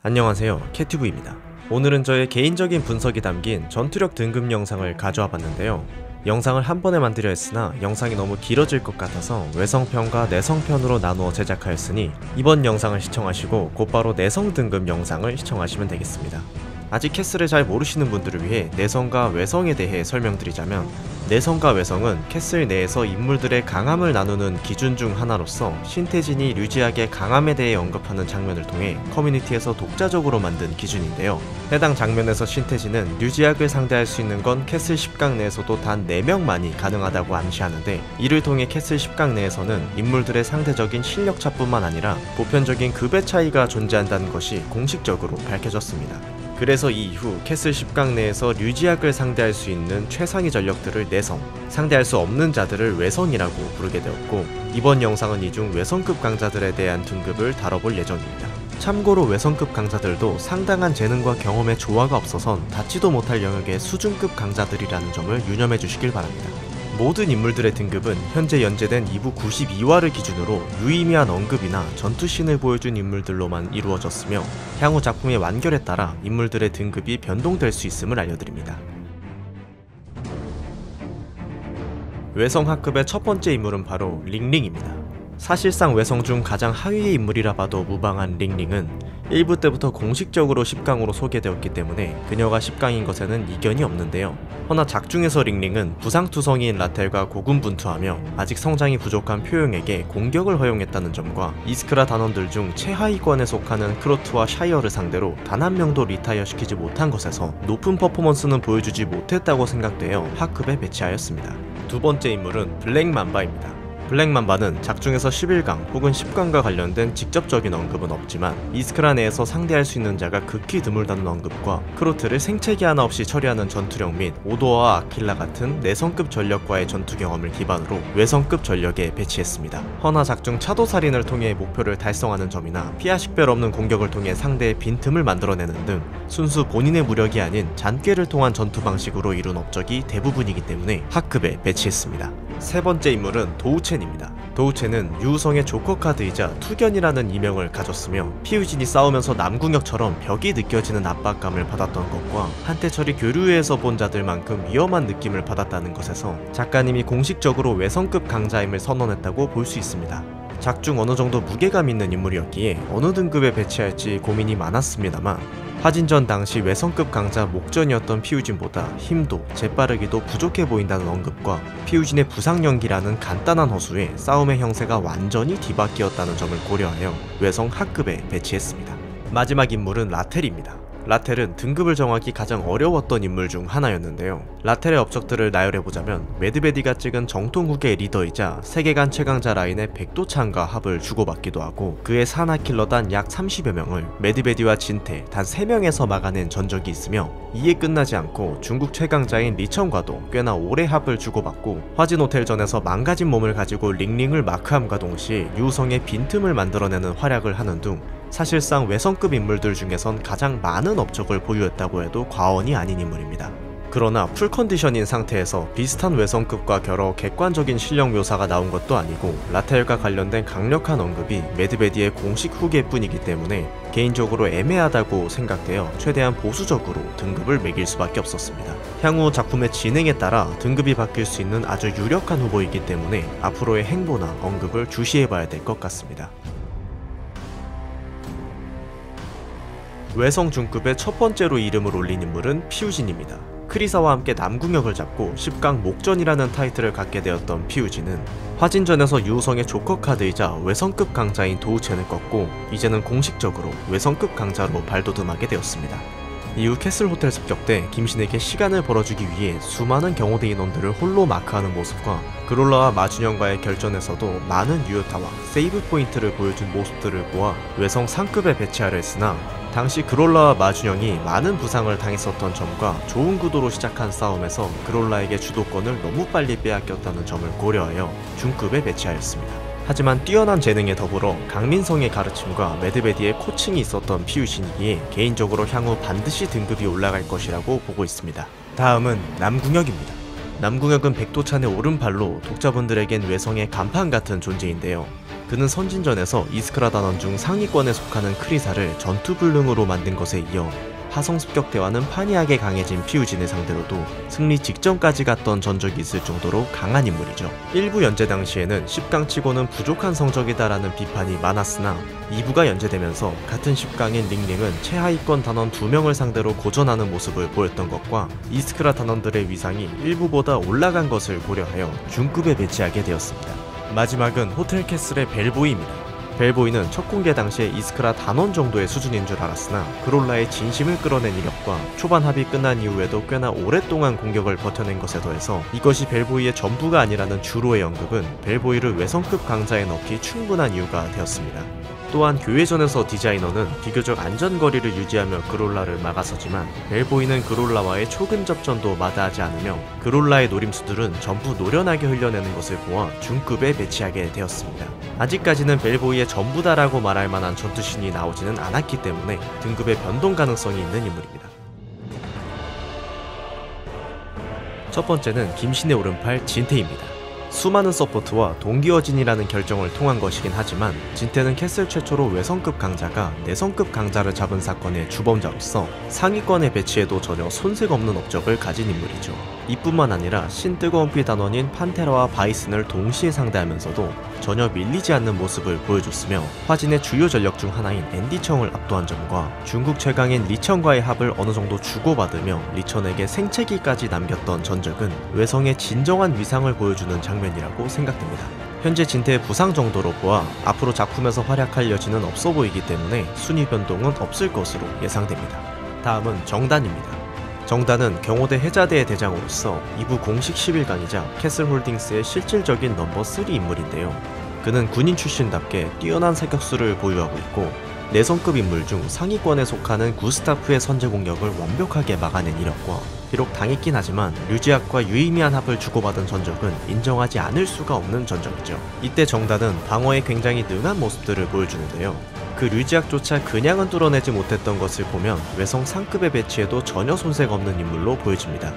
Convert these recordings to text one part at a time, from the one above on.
안녕하세요, 캐튜브입니다. 오늘은 저의 개인적인 분석이 담긴 전투력 등급 영상을 가져와 봤는데요. 영상을 한 번에 만들려 했으나 영상이 너무 길어질 것 같아서 외성편과 내성편으로 나누어 제작하였으니 이번 영상을 시청하시고 곧바로 내성 등급 영상을 시청하시면 되겠습니다. 아직 캐슬을 잘 모르시는 분들을 위해 내성과 외성에 대해 설명드리자면, 내성과 외성은 캐슬 내에서 인물들의 강함을 나누는 기준 중 하나로서 신태진이 류지학의 강함에 대해 언급하는 장면을 통해 커뮤니티에서 독자적으로 만든 기준인데요. 해당 장면에서 신태진은 류지학을 상대할 수 있는 건 캐슬 10강 내에서도 단 4명만이 가능하다고 암시하는데, 이를 통해 캐슬 10강 내에서는 인물들의 상대적인 실력차뿐만 아니라 보편적인 급의 차이가 존재한다는 것이 공식적으로 밝혀졌습니다. 그래서 이 이후 캐슬 10강 내에서 류지학을 상대할 수 있는 최상위 전력들을 내성, 상대할 수 없는 자들을 외성이라고 부르게 되었고, 이번 영상은 이 중 외성급 강자들에 대한 등급을 다뤄볼 예정입니다. 참고로 외성급 강자들도 상당한 재능과 경험의 조화가 없어선 닿지도 못할 영역의 수준급 강자들이라는 점을 유념해 주시길 바랍니다. 모든 인물들의 등급은 현재 연재된 2부 92화를 기준으로 유의미한 언급이나 전투신을 보여준 인물들로만 이루어졌으며, 향후 작품의 완결에 따라 인물들의 등급이 변동될 수 있음을 알려드립니다. 외성 하급의 첫 번째 인물은 바로 링링입니다. 사실상 외성 중 가장 하위의 인물이라 봐도 무방한 링링은 1부 때부터 공식적으로 10강으로 소개되었기 때문에 그녀가 10강인 것에는 이견이 없는데요. 허나 작중에서 링링은 부상투성이인 라텔과 고군분투하며 아직 성장이 부족한 표용에게 공격을 허용했다는 점과, 이스크라 단원들 중 최하위권에 속하는 크로트와 샤이어를 상대로 단 한 명도 리타이어 시키지 못한 것에서 높은 퍼포먼스는 보여주지 못했다고 생각되어 하급에 배치하였습니다. 두 번째 인물은 블랙맘바입니다. 블랙맘바는 작중에서 11강 혹은 10강과 관련된 직접적인 언급은 없지만, 이스크라 내에서 상대할 수 있는 자가 극히 드물다는 언급과 크로트를 생채기 하나 없이 처리하는 전투력 및 오도어와 아킬라 같은 내성급 전력과의 전투 경험을 기반으로 외성급 전력에 배치했습니다. 허나 작중 차도살인을 통해 목표를 달성하는 점이나 피하식별 없는 공격을 통해 상대의 빈틈을 만들어내는 등 순수 본인의 무력이 아닌 잔꾀를 통한 전투 방식으로 이룬 업적이 대부분이기 때문에 하급에 배치했습니다. 세 번째 인물은 도우첸입니다. 도우첸은 유우성의 조커 카드이자 투견이라는 이명을 가졌으며, 피우진이 싸우면서 남궁혁처럼 벽이 느껴지는 압박감을 받았던 것과 한태철이 교류회에서 본 자들만큼 위험한 느낌을 받았다는 것에서 작가님이 공식적으로 외성급 강자임을 선언했다고 볼 수 있습니다. 작중 어느정도 무게감 있는 인물이었기에 어느 등급에 배치할지 고민이 많았습니다만, 화진전 당시 외성급 강자 목전이었던 피우진보다 힘도 재빠르기도 부족해 보인다는 언급과 피우진의 부상 연기라는 간단한 허수에 싸움의 형세가 완전히 뒤바뀌었다는 점을 고려하여 외성 하급에 배치했습니다. 마지막 인물은 라텔입니다. 라텔은 등급을 정하기 가장 어려웠던 인물 중 하나였는데요. 라텔의 업적들을 나열해보자면, 매드베디가 찍은 정통국의 리더이자 세계관 최강자 라인의 백도찬과 합을 주고받기도 하고, 그의 산하킬러단 약 30여 명을 매드베디와 진태 단 3명에서 막아낸 전적이 있으며, 이에 끝나지 않고 중국 최강자인 리천과도 꽤나 오래 합을 주고받고, 화진호텔전에서 망가진 몸을 가지고 링링을 마크함과 동시에 유우성의 빈틈을 만들어내는 활약을 하는 등 사실상 외성급 인물들 중에선 가장 많은 업적을 보유했다고 해도 과언이 아닌 인물입니다. 그러나 풀컨디션인 상태에서 비슷한 외성급과 겨뤄 객관적인 실력 묘사가 나온 것도 아니고, 라텔과 관련된 강력한 언급이 매드베디의 공식 후기뿐이기 때문에 개인적으로 애매하다고 생각되어 최대한 보수적으로 등급을 매길 수밖에 없었습니다. 향후 작품의 진행에 따라 등급이 바뀔 수 있는 아주 유력한 후보이기 때문에 앞으로의 행보나 언급을 주시해봐야 될 것 같습니다. 외성 중급의 첫 번째로 이름을 올린 인물은 피우진입니다. 크리사와 함께 남궁혁을 잡고 10강 목전이라는 타이틀을 갖게 되었던 피우진은 화진전에서 유우성의 조커 카드이자 외성급 강자인 도우첸을 꺾고 이제는 공식적으로 외성급 강자로 발돋움하게 되었습니다. 이후 캐슬 호텔 습격 때 김신에게 시간을 벌어주기 위해 수많은 경호대 인원들을 홀로 마크하는 모습과, 그롤라와 마준영과의 결전에서도 많은 유효타와 세이브 포인트를 보여준 모습들을 보아 외성 상급에 배치하려 했으나, 당시 그롤라와 마준영이 많은 부상을 당했었던 점과 좋은 구도로 시작한 싸움에서 그롤라에게 주도권을 너무 빨리 빼앗겼다는 점을 고려하여 중급에 배치하였습니다. 하지만 뛰어난 재능에 더불어 강민성의 가르침과 매드베디의 코칭이 있었던 피우신이기에 개인적으로 향후 반드시 등급이 올라갈 것이라고 보고 있습니다. 다음은 남궁혁입니다. 남궁혁은 백도찬의 오른팔로 독자분들에겐 외성의 간판 같은 존재인데요. 그는 선진전에서 이스크라 단원 중 상위권에 속하는 크리사를 전투불능으로 만든 것에 이어 화성 습격대와는 판이하게 강해진 피우진을 상대로도 승리 직전까지 갔던 전적이 있을 정도로 강한 인물이죠. 1부 연재 당시에는 10강치고는 부족한 성적이다라는 비판이 많았으나 2부가 연재되면서 같은 10강인 링링은 최하위권 단원 2명을 상대로 고전하는 모습을 보였던 것과 이스크라 단원들의 위상이 1부보다 올라간 것을 고려하여 중급에 배치하게 되었습니다. 마지막은 호텔 캐슬의 벨보이입니다. 벨보이는 첫 공개 당시에 이스크라 단원 정도의 수준인 줄 알았으나 그롤라의 진심을 끌어낸 이력과 초반 합이 끝난 이후에도 꽤나 오랫동안 공격을 버텨낸 것에 더해서 이것이 벨보이의 전부가 아니라는 주로의 언급은 벨보이를 외성급 강자에 넣기 충분한 이유가 되었습니다. 또한 교회전에서 디자이너는 비교적 안전거리를 유지하며 그롤라를 막아서지만 벨보이는 그롤라와의 초근접전도 마다하지 않으며 그롤라의 노림수들은 전부 노련하게 흘려내는 것을 보아 중급에 배치하게 되었습니다. 아직까지는 벨보이의 전부다라고 말할 만한 전투신이 나오지는 않았기 때문에 등급의 변동 가능성이 있는 인물입니다. 첫 번째는 김신의 오른팔 진태입니다. 수많은 서포트와 동기어진이라는 결정을 통한 것이긴 하지만 진태는 캐슬 최초로 외성급 강자가 내성급 강자를 잡은 사건의 주범자로서 상위권에 배치해도 전혀 손색 없는 업적을 가진 인물이죠. 이뿐만 아니라 신뜨거운 피 단원인 판테라와 바이슨을 동시에 상대하면서도 전혀 밀리지 않는 모습을 보여줬으며 화진의 주요 전력 중 하나인 앤디청을 압도한 점과 중국 최강인 리천과의 합을 어느 정도 주고받으며 리천에게 생채기까지 남겼던 전적은 외성의 진정한 위상을 보여주는 장면이라고 생각됩니다. 현재 진태의 부상 정도로 보아 앞으로 작품에서 활약할 여지는 없어 보이기 때문에 순위 변동은 없을 것으로 예상됩니다. 다음은 정단입니다. 정단은 경호대 해자대의 대장으로서 2부 공식 11강이자 캐슬홀딩스의 실질적인 넘버 3 인물인데요. 그는 군인 출신답게 뛰어난 사격수를 보유하고 있고 내성급 인물 중 상위권에 속하는 구스타프의 선제 공격을 완벽하게 막아낸 이력과 비록 당했긴 하지만 류지악과 유의미한 합을 주고받은 전적은 인정하지 않을 수가 없는 전적이죠. 이때 정단은 방어에 굉장히 능한 모습들을 보여주는데요. 그 류지악조차 그냥은 뚫어내지 못했던 것을 보면 외성 상급에 배치해도 전혀 손색 없는 인물로 보여집니다.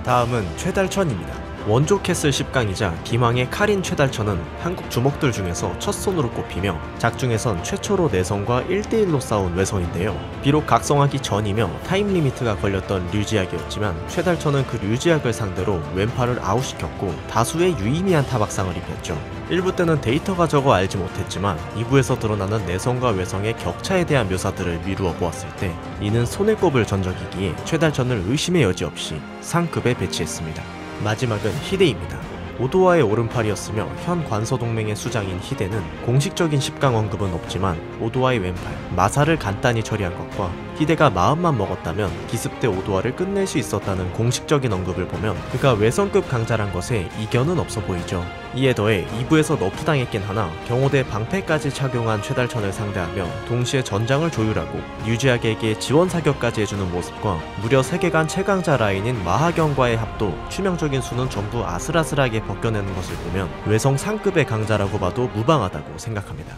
다음은 최달천입니다. 원조 캐슬 10강이자 기망의 카린 최달천은 한국 주먹들 중에서 첫손으로 꼽히며 작중에선 최초로 내성과 1대1로 싸운 외성인데요. 비록 각성하기 전이며 타임리미트가 걸렸던 류지악이었지만 최달천은 그 류지악을 상대로 왼팔을 아웃시켰고 다수의 유의미한 타박상을 입혔죠. 1부 때는 데이터가 적어 알지 못했지만 2부에서 드러나는 내성과 외성의 격차에 대한 묘사들을 미루어 보았을 때 이는 손에 꼽을 전적이기에 최달천을 의심의 여지 없이 상급에 배치했습니다. 마지막은 히데입니다. 오도와의 오른팔이었으며 현 관서동맹의 수장인 히데는 공식적인 10강 언급은 없지만 오도와의 왼팔, 마사를 간단히 처리한 것과 히데가 마음만 먹었다면 기습 때 오도와를 끝낼 수 있었다는 공식적인 언급을 보면 그가 외성급 강자란 것에 이견은 없어 보이죠. 이에 더해 2부에서 너프당했긴 하나 경호대 방패까지 착용한 최달천을 상대하며 동시에 전장을 조율하고 류지악에게 지원 사격까지 해주는 모습과 무려 세계관 최강자 라인인 마하경과의 합도 치명적인 수는 전부 아슬아슬하게 벗겨내는 것을 보면 외성 상급의 강자라고 봐도 무방하다고 생각합니다.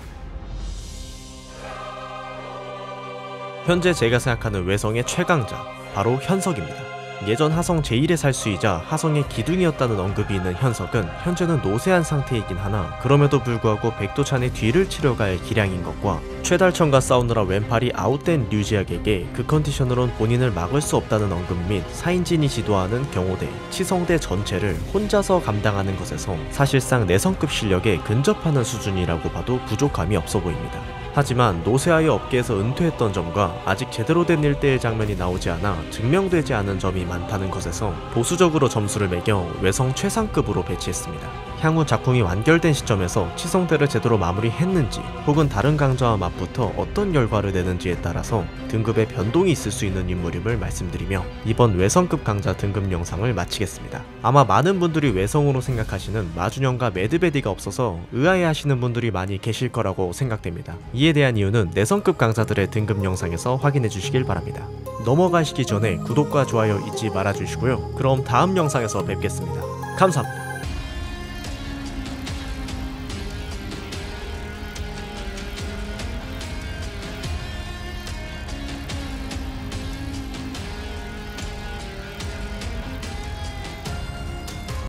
현재 제가 생각하는 외성의 최강자, 바로 현석입니다. 예전 하성 제1의 살수이자 하성의 기둥이었다는 언급이 있는 현석은 현재는 노쇠한 상태이긴 하나 그럼에도 불구하고 백도찬의 뒤를 치러갈 기량인 것과 최달천과 싸우느라 왼팔이 아웃된 류지악에게 그 컨디션으론 본인을 막을 수 없다는 언급 및 사인진이 지도하는 경호대, 치성대 전체를 혼자서 감당하는 것에서 사실상 내성급 실력에 근접하는 수준이라고 봐도 부족함이 없어 보입니다. 하지만 노세아의 업계에서 은퇴했던 점과 아직 제대로 된 1대1 장면이 나오지 않아 증명되지 않은 점이 많다는 것에서 보수적으로 점수를 매겨 외성 최상급으로 배치했습니다. 향후 작품이 완결된 시점에서 치성대를 제대로 마무리했는지 혹은 다른 강자와 맞붙어 어떤 결과를 내는지에 따라서 등급의 변동이 있을 수 있는 인물임을 말씀드리며 이번 외성급 강자 등급 영상을 마치겠습니다. 아마 많은 분들이 외성으로 생각하시는 마준영과 매드베디가 없어서 의아해하시는 분들이 많이 계실 거라고 생각됩니다. 이에 대한 이유는 내성급 강자들의 등급 영상에서 확인해 주시길 바랍니다. 넘어가시기 전에 구독과 좋아요 잊지 말아주시고요. 그럼 다음 영상에서 뵙겠습니다. 감사합니다.